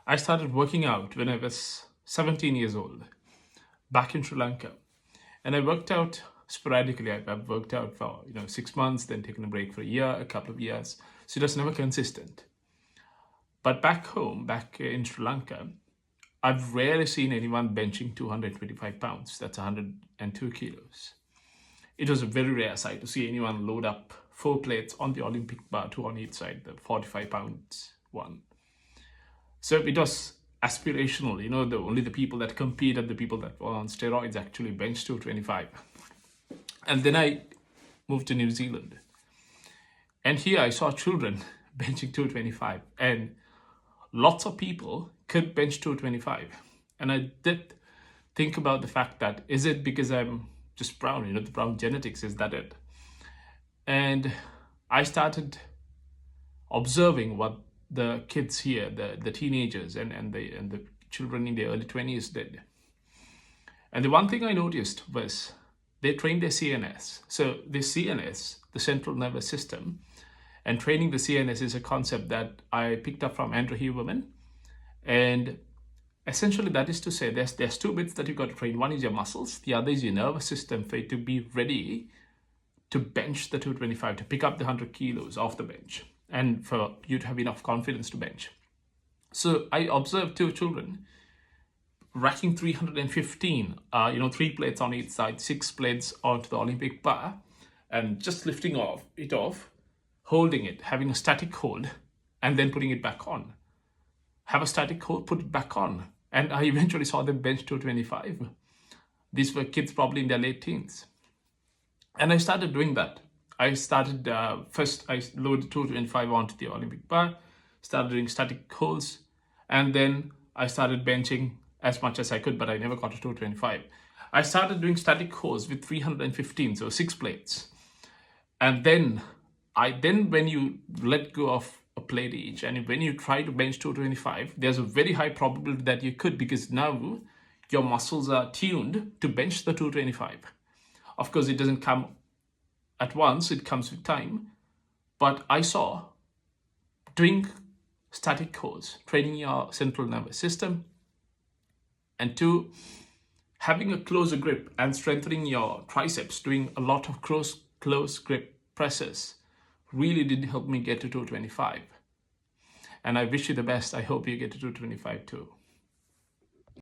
I started working out when I was 17 years old back in Sri Lanka. And I worked out sporadically. I've worked out for 6 months, then taken a break for a year, a couple of years. So it was never consistent. But back home, back in Sri Lanka, I've rarely seen anyone benching 225 pounds. That's 102 kilos. It was a very rare sight to see anyone load up 4 plates on the Olympic bar, two on each side, the 45 pounds one. So it was aspirational. Only the people that competed, the people that were on steroids actually benched 225. And then I moved to New Zealand. And here I saw children benching 225. And lots of people could bench 225. And I did think about the fact that, is it because I'm just brown? The brown genetics, is that it? And I started observing what the kids here, the teenagers and the children in their early 20s did. And the one thing I noticed was they trained their CNS. So the CNS, the central nervous system, and training the CNS is a concept that I picked up from Andrew Huberman. And essentially that is to say there's two bits that you've got to train. One is your muscles, the other is your nervous system for it to be ready to bench the 225, to pick up the 100 kilos off the bench, and for you to have enough confidence to bench. So I observed two children racking 315, 3 plates on each side, 6 plates onto the Olympic bar, and just lifting it off, holding it, having a static hold, and then putting it back on. Have a static hold, put it back on. And I eventually saw them bench 225. These were kids probably in their late teens. And I started doing that. I started, first I loaded 225 onto the Olympic bar, started doing static holds, and then I started benching as much as I could, but I never got to 225. I started doing static holds with 315, so 6 plates. And then when you let go of a plate each, and when you try to bench 225, there's a very high probability that you could, because now your muscles are tuned to bench the 225. Of course, it doesn't come at once, it comes with time. But I saw doing static holds, training your central nervous system, and 2, having a closer grip and strengthening your triceps, doing a lot of close grip presses, really did help me get to 225. And I wish you the best. I hope you get to 225 too.